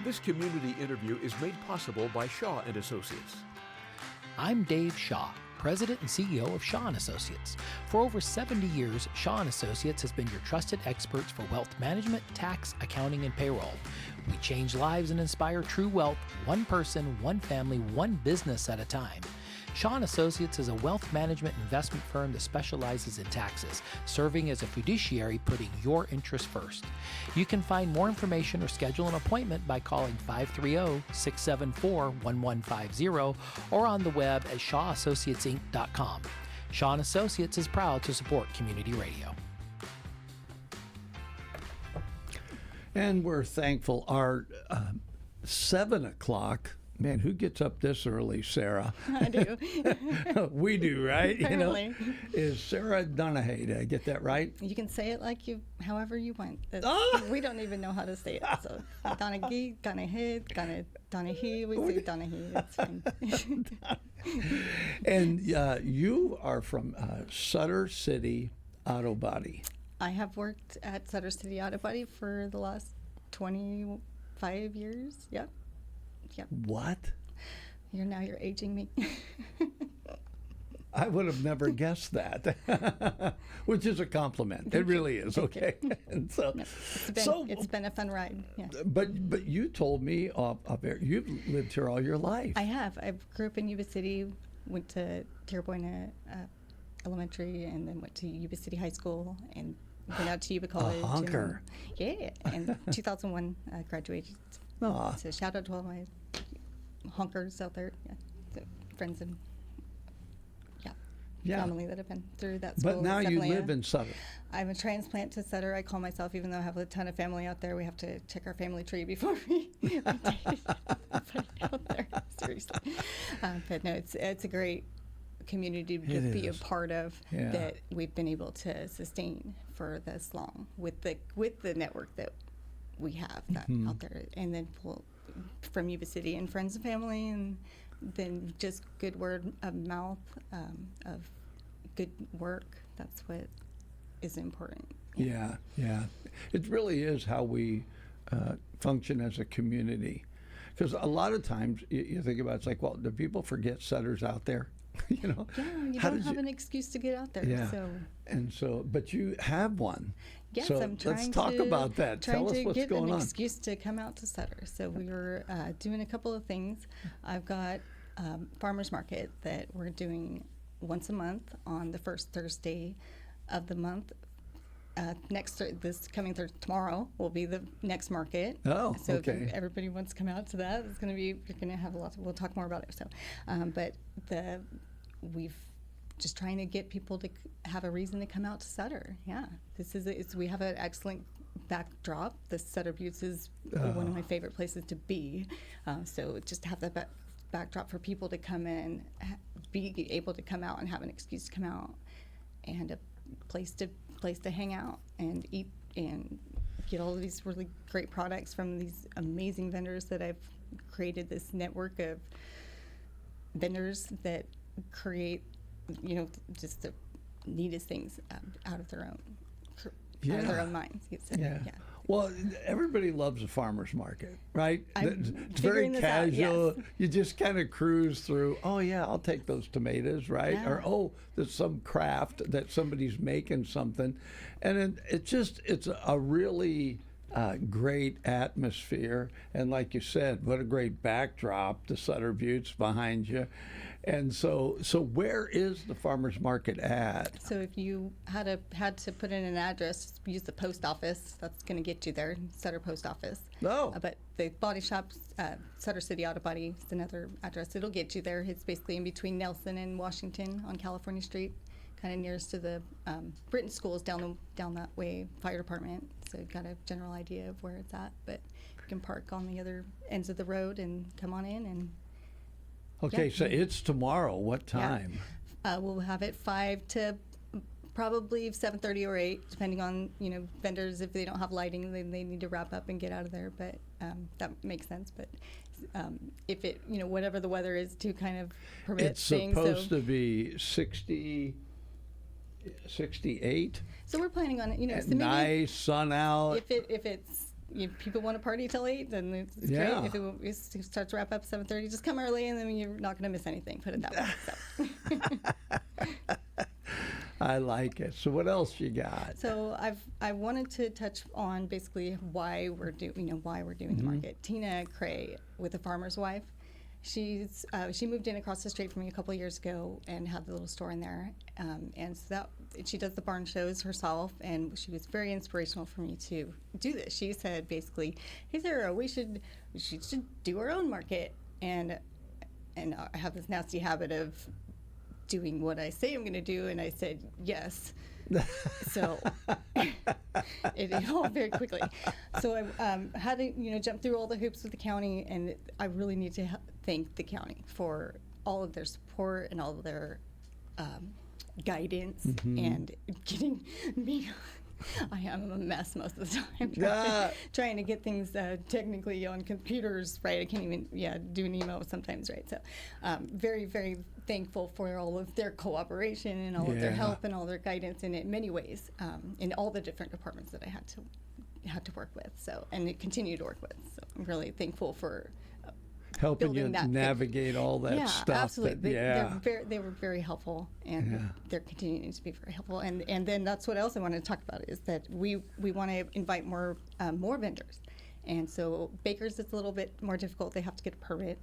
This community interview is made possible by Shaw and Associates. I'm Dave Shaw, President and CEO of Shaw & Associates. For over 70 years, Shaw & Associates has been your trusted experts for wealth management, tax, accounting, and payroll. We change lives and inspire true wealth, one person, one family, one business at a time. Shaw & Associates is a wealth management investment firm that specializes in taxes, serving as a fiduciary, putting your interests first. You can find more information or schedule an appointment by calling 530-674-1150 or on the web at shawassociatesinc.com. Shaw & Associates is proud to support community radio. And we're thankful. Our 7 o'clock. Man, who gets up this early, Sarah? I do. We do, right? Apparently. Is Sarah Donighi. Did I get that right? You can say it however you want. We don't even know how to say it. So Donighi, Donighi, we say Donighi. It's fine. And you are from Sutter City Auto Body. I have worked at Sutter City Auto Body for the last 25 years. Yep. What? You're aging me. I would have never guessed that, which is a compliment. It really is. Okay. And so, it's been a fun ride. Yeah. But you told me you've lived here all your life. I have. I grew up in Yuba City, went to Terrabuena Elementary, and then went to Yuba City High School, and went out to Yuba College. A honker. And 2001 graduated. So shout out to all my honkers out there, friends and family that have been through that school. But now you live in Sutter. I'm a transplant to Sutter. I call myself, even though I have a ton of family out there, we have to check our family tree before we put it out there. Seriously. But no, it's a great community to be a part of that we've been able to sustain for this long with the network that we have out there, and then from Yuba City and friends and family, and then just good word of mouth of good work. That's what is important. Yeah. It really is how we function as a community. Because a lot of times you think about it, it's like, well, do people forget Sutters out there? Yeah, you don't have an excuse to get out there. Yeah. But you have one. Yes, so I'm trying let's talk about that. Tell us what's going on. Trying to get an excuse to come out to Sutter. So we were doing a couple of things. I've got farmers market that we're doing once a month on the first Thursday of the month. Tomorrow will be the next market. Oh, so okay. if everybody wants to come out to that, it's going to be, you're going to have we'll talk more about it. So, but we've just trying to get people to have a reason to come out to Sutter. Yeah, we have an excellent backdrop. The Sutter Buttes is one of my favorite places to be. So just to have that backdrop for people to come in, be able to come out and have an excuse to come out, and a place to hang out and eat and get all of these really great products from these amazing vendors that I've created this network of vendors that create, just the neatest things out of their own minds. Yeah. Well, everybody loves a farmer's market, right? It's very casual. Yes. You just kind of cruise through. Oh yeah, I'll take those tomatoes, right? Yeah. Or there's some craft that somebody's making something, and it's a really great atmosphere, and like you said, what a great backdrop, the Sutter Buttes behind you. And so where is the farmers market at? So if you had to put in an address, use the post office. That's going to get you there, Sutter Post Office. But the body shop, Sutter City Auto Body, is another address. It'll get you there. It's basically in between Nelson and Washington on California Street, kind of nearest to the Britton Schools down that way, fire department. So you've got a general idea of where it's at, but you can park on the other ends of the road and come on in. And okay, so it's tomorrow. What time? Yeah. We'll have it 5 to probably 7:30 or 8, depending on vendors. If they don't have lighting, then they need to wrap up and get out of there. But that makes sense. But if it whatever the weather is to kind of permit things. It's supposed to be 68. So we're planning on so nice sun out. If it's if people want to party till 8, then it's Yeah. great. If it starts to wrap up 7:30, just come early, and then you're not going to miss anything. Put it that way. So. I like it. So what else you got? So I wanted to touch on basically why we're doing the market. Tina Cray with The Farmer's Wife. She moved in across the street from me a couple of years ago and had the little store in there, and so she does the barn shows herself, and she was very inspirational for me to do this. She said basically, "Hey Sarah, we should do our own market," and I have this nasty habit of doing what I say I'm going to do, and I said yes. So it evolved very quickly. So I had to jump through all the hoops with the county, and I really need to thank the county for all of their support and all of their guidance and getting me. I am a mess most of the time trying to get things technically on computers right. I can't even do an email sometimes right. So very, very thankful for all of their cooperation and all of their help and all their guidance in many ways in all the different departments that I had to work with. So and continue to work with. So I'm really thankful for helping you navigate all that stuff. Absolutely. They were very helpful, and they're continuing to be very helpful. And then that's what else I wanted to talk about is that we want to invite more vendors. And so bakers, it's a little bit more difficult. They have to get a permit.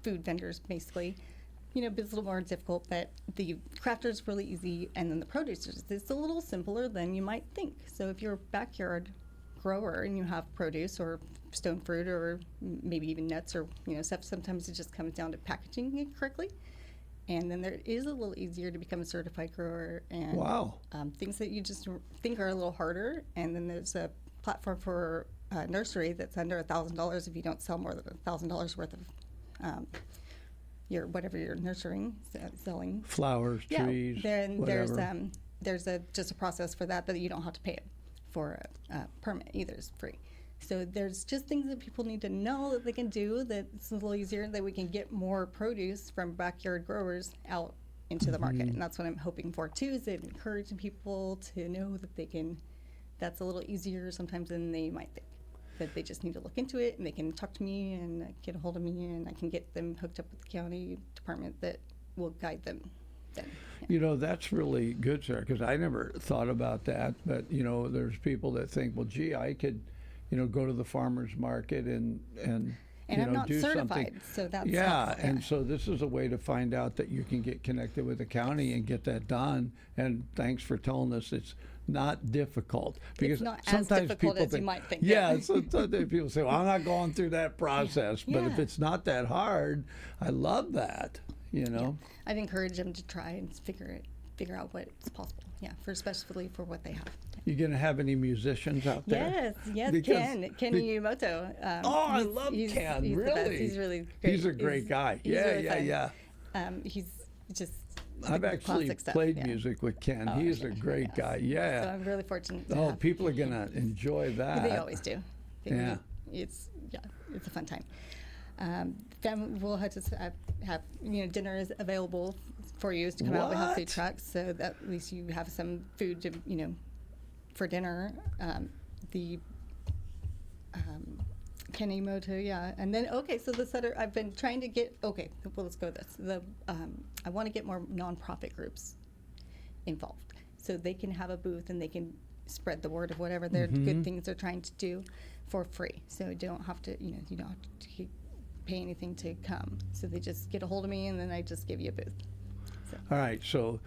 Food vendors, basically, it's a little more difficult. But the crafters really easy, and then the producers, it's a little simpler than you might think. So if you're a backyard grower and you have produce or stone fruit or maybe even nuts or stuff, sometimes it just comes down to packaging it correctly, and then there is a little easier to become a certified grower, and things that you just think are a little harder. And then there's a platform for nursery that's under $1,000 if you don't sell more than $1,000 worth of whatever you're nurturing, selling flowers, trees, whatever. There's just a process for that you don't have to pay it for a permit either. It's free. So there's just things that people need to know that they can do that's a little easier, that we can get more produce from backyard growers out into the market. And that's what I'm hoping for too, is that encouraging people to know that they can, that's a little easier sometimes than they might think. That they just need to look into it, and they can talk to me and get a hold of me, and I can get them hooked up with the county department that will guide them then. That's really good, Sarah, because I never thought about that. But, there's people that think, well, gee, I could, go to the farmer's market and I'm not do certified, something. so that's helpful. And so this is a way to find out that you can get connected with the county and get that done. And thanks for telling us it's not difficult, because it's not sometimes as difficult people as you might think. Sometimes people say, well, I'm not going through that process. But if it's not that hard, I love that. I'd encourage them to try and figure out what's possible. Especially for what they have. You gonna have any musicians out there? Yes, Ken Yumoto. I love Ken. He's really, the best. He's really great. He's a great guy. He's really Yeah. He's just. I've actually played music with Ken. He's a great guy. Yeah. So I'm really fortunate. To people are gonna enjoy that. They always do. It's a fun time. We'll have to have dinner is available for you to come out. We have food trucks, so that at least you have some food to for dinner. Kenny Moto, and then so the Sutter. I've been trying to get. Well, let's go with this. I want to get more nonprofit groups involved, so they can have a booth and they can spread the word of whatever their good things they're trying to do for free. So you don't have to, you don't have to pay anything to come. So they just get a hold of me, and then I just give you a booth. So. All right, so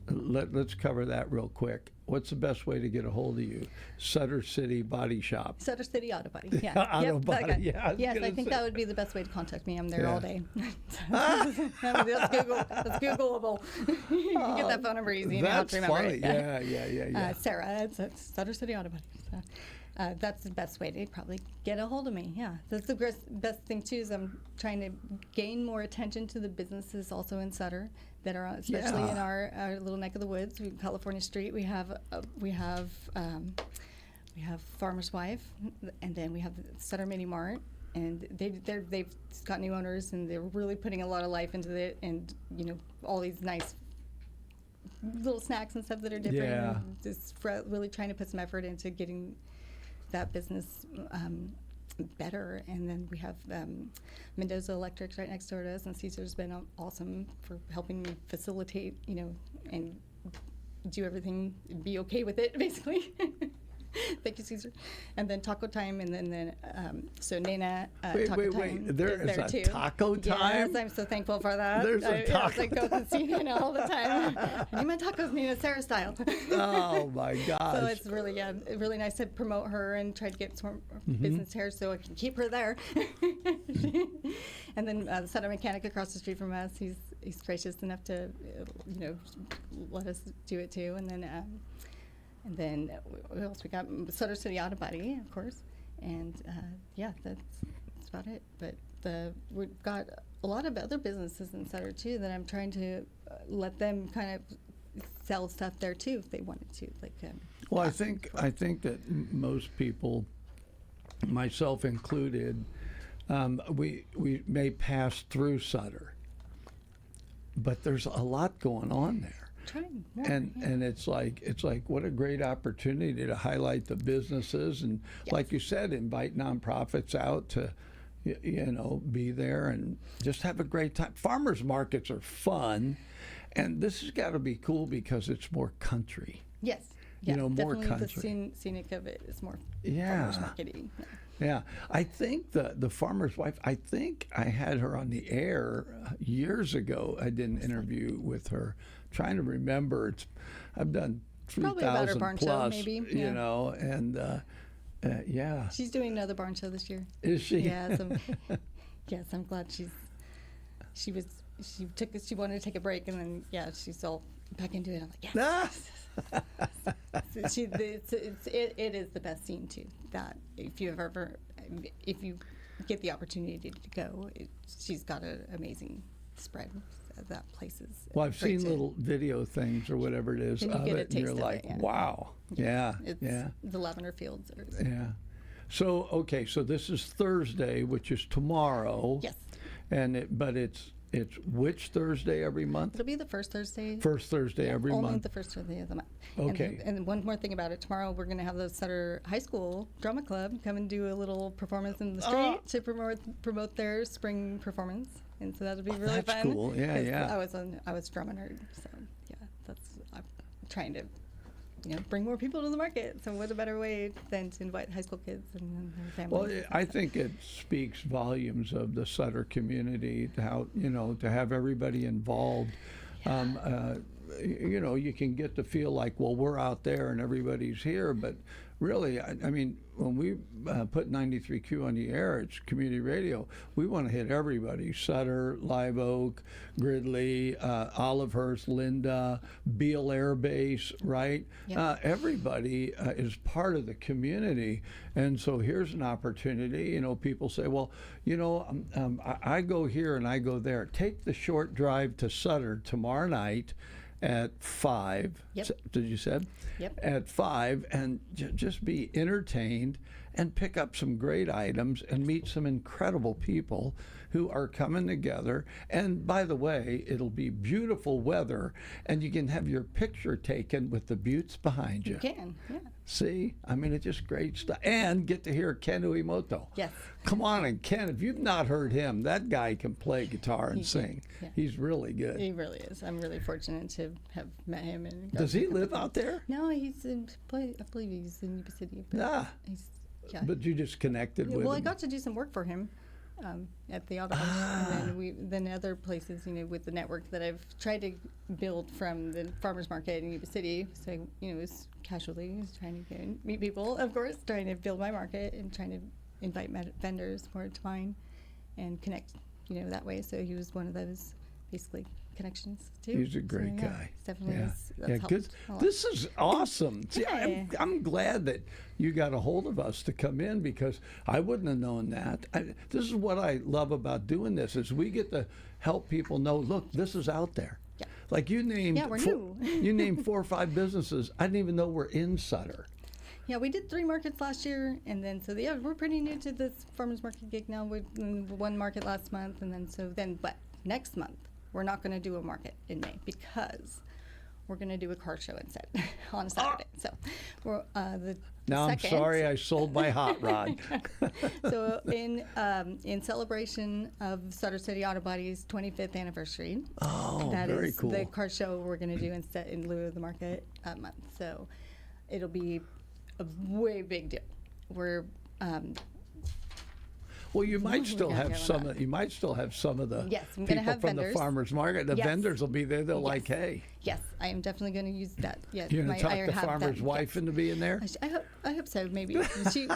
let's cover that real quick. What's the best way to get a hold of you? Sutter City Body Shop. Sutter City Auto Body. Yeah. Auto Body. Yeah. Yes, I think that would be the best way to contact me. I'm there all day. That's Googleable. You can get that phone number easy and that's you have to remember funny. it. Yeah. Sarah, it's Sutter City Auto Body. So, that's the best way to probably get a hold of me. Yeah, that's the best thing too. Is I'm trying to gain more attention to the businesses also in Sutter that are especially in our little neck of the woods. We California Street. We have Farmer's Wife, and then we have the Sutter Mini Mart, and they've got new owners, and they're really putting a lot of life into it, and all these nice little snacks and stuff that are different. Yeah. And just really trying to put some effort into getting that business better. And then we have Mendoza Electric right next door to us, and Caesar's been awesome for helping me facilitate, and do everything, be okay with it, basically. Thank you, Caesar. And then Taco Time, and then so Nana Taco Time There is there a too. taco time? Yes, I'm so thankful for that. There's a taco I go and see Nana all the time. I need my tacos, Nana, Sarah style. Oh my gosh. So it's really nice to promote her and try to get some business here so I can keep her there. And then the Sutter mechanic across the street from us, he's gracious enough to let us do it too. And then what else we got? Sutter City Auto Body, of course, and that's about it. But we've got a lot of other businesses in Sutter too that I'm trying to let them kind of sell stuff there too if they wanted to. Well, I think that most people, myself included, we may pass through Sutter, but there's a lot going on there. Trying more, And it's like what a great opportunity to highlight the businesses and like you said, invite nonprofits out to be there and just have a great time. Farmers markets are fun, and this has got to be cool because it's more country. Yes. More definitely country. The scenic of it is more Yeah. farmers marketing. Yeah, I think the farmer's wife, I think I had her on the air years ago. I did an interview with her. Trying to remember, I've done Probably about her 3,000 barn show, plus, maybe. and yeah. She's doing another barn show this year. Is she? Yes, I'm glad she wanted to take a break, and then she's all back into it. I'm like, yes. It is the best scene too. That if you get the opportunity to go, she's got an amazing spread of that places. Well, I've seen little video things or whatever it is and you of get it, a and you're taste of like, it, wow, yeah. The lavender fields. Yeah. So okay, so this is Thursday, which is tomorrow. Yes. But it's which Thursday every month? It'll be the first Thursday. First Thursday every only month. the first Thursday of the month. Okay. And one more thing about it. Tomorrow we're going to have the Sutter High School Drama Club come and do a little performance in the street to promote their spring performance. And so that'll be really that's fun. cool. Yeah. I was drama nerd, so I'm trying to bring more people to the market. So what a better way than to invite high school kids and their families. Well, I think it speaks volumes of the Sutter community, how to have everybody involved. You can get to feel like, well, we're out there and everybody's here, but really, I mean, when we put 93Q on the air, it's community radio. We want to hit everybody: Sutter, Live Oak, Gridley, Olivehurst, Linda, Beale Air Base, right? Yep. Everybody is part of the community, and so here's an opportunity. People say, well, I go here and I go there. Take the short drive to Sutter tomorrow night at 5. Yep. Did you say? Yep. At 5, and just be entertained and pick up some great items and meet some incredible people who are coming together. And by the way, it'll be beautiful weather, and you can have your picture taken with the buttes behind you. You can, yeah. See? I mean, it's just great stuff. And get to hear Ken Uemoto. Yes. Come on, and Ken, if you've not heard him, that guy can play guitar and sing. Yeah. He's really good. He really is. I'm really fortunate to have met him. And Does he live out there? No, he's in. I believe he's in Yuba City. But But you just connected with him. Well, I got to do some work for him at the auto house, and then other places, with the network that I've tried to build from the farmers market in Yuba City. So was casually trying to meet people, of course, trying to build my market and trying to invite vendors more to mine and connect, that way. So he was one of those basically connections too. He's a great guy. Definitely. Yeah, good. This is awesome. See, I'm glad that you got a hold of us to come in, because I wouldn't have known that. This is what I love about doing this, is we get to help people know, look, this is out there. Yeah. Like you named, we're new. You named 4 or 5 businesses. I didn't even know we're in Sutter. Yeah, we did 3 markets last year, and then we're pretty new to this farmers market gig now. We did 1 market last month, and but next month we're not going to do a market in May, because we're going to do a car show instead on a Saturday. So we're the Now I'm second. sorry I sold my hot rod. So in celebration of Sutter City Auto Body's 25th anniversary, that very is cool. the car show we're going to do instead in lieu of the market month. So it'll be a way big deal. We're Well, you might still got have going some. on? You might still have some of the Yes, I'm gonna people have from vendors. the farmers market. The Yes. vendors will be there. They're like, Yes. "Hey, yes, I am definitely going to use that. Yes, you're going to talk I the have farmer's that, wife yes. into being there." I hope so. Maybe she's.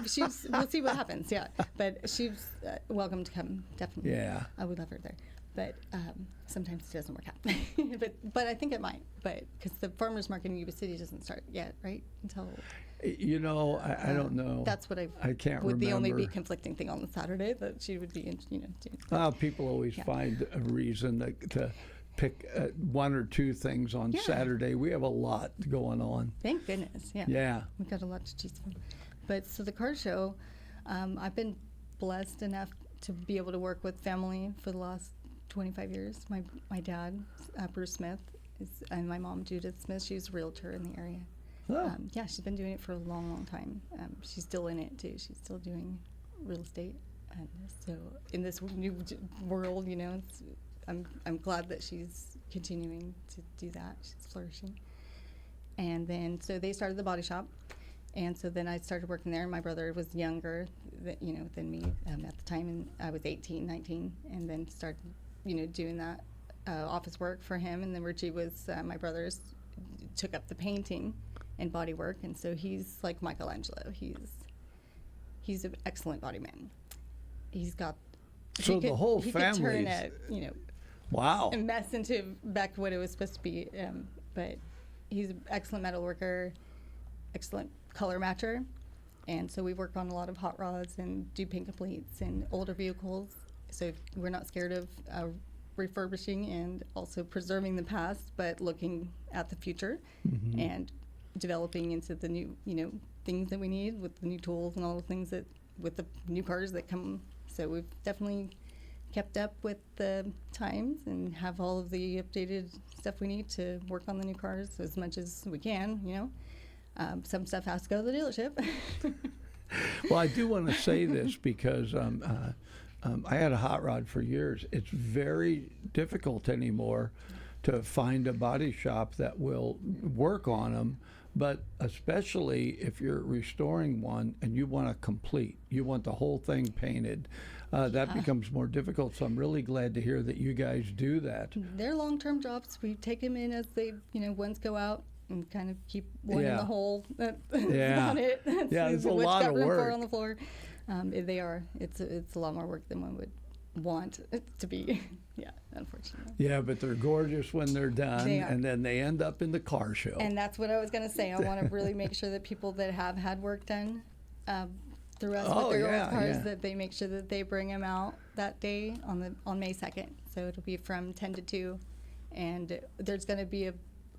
We'll see what happens. Yeah, but she's welcome to come. Definitely. Yeah. I would love her there, but sometimes it doesn't work out. but I think it might. But because the farmers market in Yuba City doesn't start yet, right? Until You know, I don't know. that's what I can't would remember. the only be conflicting thing on the Saturday that she would be in. Doing. People always find a reason to pick one or two things on Yeah. Saturday. We have a lot going on. Thank goodness. Yeah. Yeah. We've got a lot to choose from. But so the car show, I've been blessed enough to be able to work with family for the last 25 years. My dad, Bruce Smith, and my mom, Judith Smith, she's a realtor in the area. Oh. Yeah, she's been doing it for a long, long time. She's still in it, too. She's still doing real estate. And so in this new world, I'm glad that she's continuing to do that. She's flourishing. And then, so they started the body shop. And so then I started working there. My brother was younger, than me at the time, and I was 18, 19, and then started, doing that office work for him. And then Richie was my brother's, took up the painting and body work, and so he's like Michelangelo. He's an excellent body man. He's got. So the whole he could turn family's- a Wow. a mess into back to what it was supposed to be. But he's an excellent metal worker, excellent color matcher, and so we work on a lot of hot rods and do paint completes and older vehicles. So we're not scared of refurbishing and also preserving the past, but looking at the future and developing into the new, things that we need with the new tools and all the things that with the new cars that come. So we've definitely kept up with the times and have all of the updated stuff we need to work on the new cars as much as we can, Some stuff has to go to the dealership. Well, I do want to say this because I had a hot rod for years. It's very difficult anymore to find a body shop that will work on them, but especially if you're restoring one and you want to complete, you want the whole thing painted, that becomes more difficult. So I'm really glad to hear that you guys do that. They're long-term jobs. We take them in as they, ones go out and kind of keep one in the hole. That's about it. Yeah, it's a What's lot got of room for work. on the floor. They are. It's a lot more work than one would want it to be. Yeah, unfortunately. Yeah, but they're gorgeous when they're done, They are. and then they end up in the car show. And that's what I was going to say. I want to really make sure that people that have had work done through us with their old cars, that they make sure that they bring them out that day on May 2nd. So it'll be from 10 to 2, and there's going to be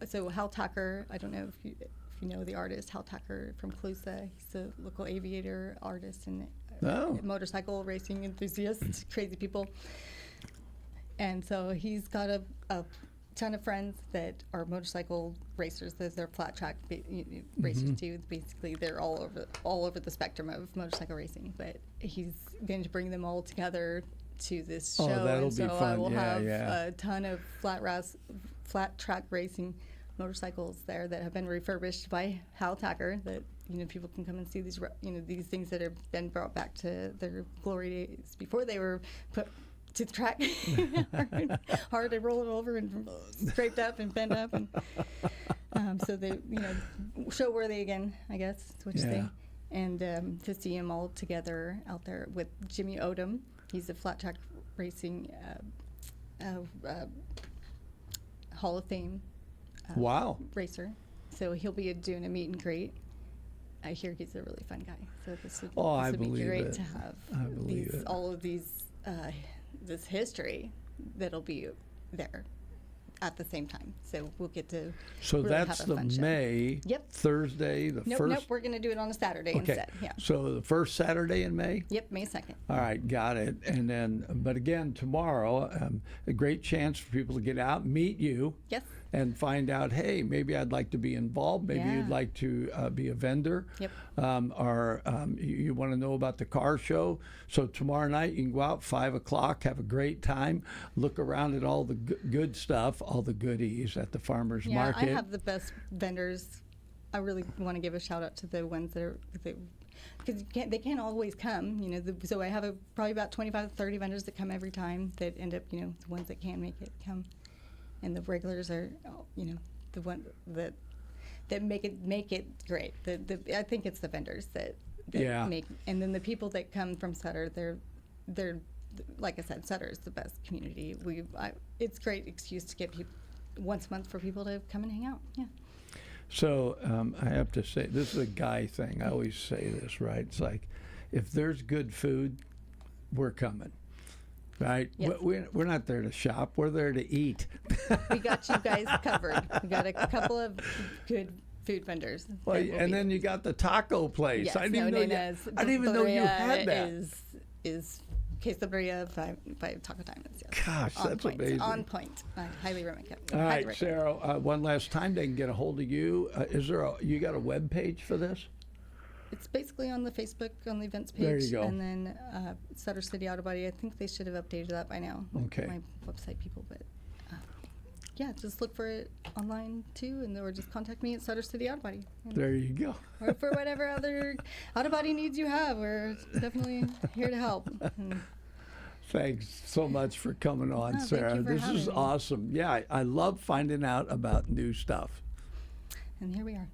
so Hal Tucker. I don't know if you know the artist Hal Tucker from Colusa. He's a local aviator artist and motorcycle racing enthusiast, crazy people. And so he's got a ton of friends that are motorcycle racers. They're flat track racers too. Basically, they're all over the spectrum of motorcycle racing. But he's going to bring them all together to this show. That'll and so be fun. I will have Yeah. a ton of flat track racing motorcycles there that have been refurbished by Hal Tucker. That people can come and see these these things that have been brought back to their glory days before they were put to the track. hard to roll it over and scraped up and bent up, and so they show worthy again, I guess is what you say. And to see them all together out there with Jimmy Odom. He's a flat track racing Hall of Fame racer. So he'll be doing a meet and greet. I hear he's a really fun guy. So this would be great to have all of these this history that'll be there at the same time. So we'll get to So really that's have a the fun show. May, Yep. Thursday, the Nope, first. nope. We're going to do it on a Saturday Okay. instead. Yeah. So the first Saturday in May? Yep, May 2nd. All right, got it. And then, but again, tomorrow, a great chance for people to get out, meet you, Yes. and find out, hey, maybe I'd like to be involved. Maybe you'd Yeah. like to be a vendor. Yep. Or you want to know about the car show. So tomorrow night, you can go out 5 o'clock, have a great time, look around at all the good stuff, all the goodies at the farmer's Yeah, market. I have the best vendors. I really want to give a shout out to the ones that are, because they can't always come, you know. So I have probably about 25 to 30 vendors that come every time that end up, you know, the ones that can't make it come. And the regulars are, you know, the one that make it great. I think it's the vendors that Yeah. make, and then the people that come from Sutter, they're like I said, Sutter is the best community. It's a great excuse to get people once a month for people to come and hang out. Yeah. So I have to say, this is a guy thing. I always say this, right? It's like, if there's good food, we're coming. Right? Yes. We're not there to shop. We're there to eat. We got you guys covered. We got a couple of good food vendors. Well, and then you got the taco place. Yes, I didn't even know you had that. Is quesadilla by Taco Diamonds. Yes. Gosh, On that's point. amazing. On point. I highly recommend it. All Highly right, recommend. Sarah, one last time they can get a hold of you. You got a web page for this? It's basically on the Facebook, on the events page. There you go. And then Sutter City Auto Body, I think they should have updated that by now. Okay. My website people, but yeah, just look for it online too, or just contact me at Sutter City Auto Body. There you go. Or for whatever other auto body needs you have, we're definitely here to help. And Thanks so much for coming on, Oh, thank Sarah. you for This is having me. awesome. Yeah, I love finding out about new stuff. and here we are.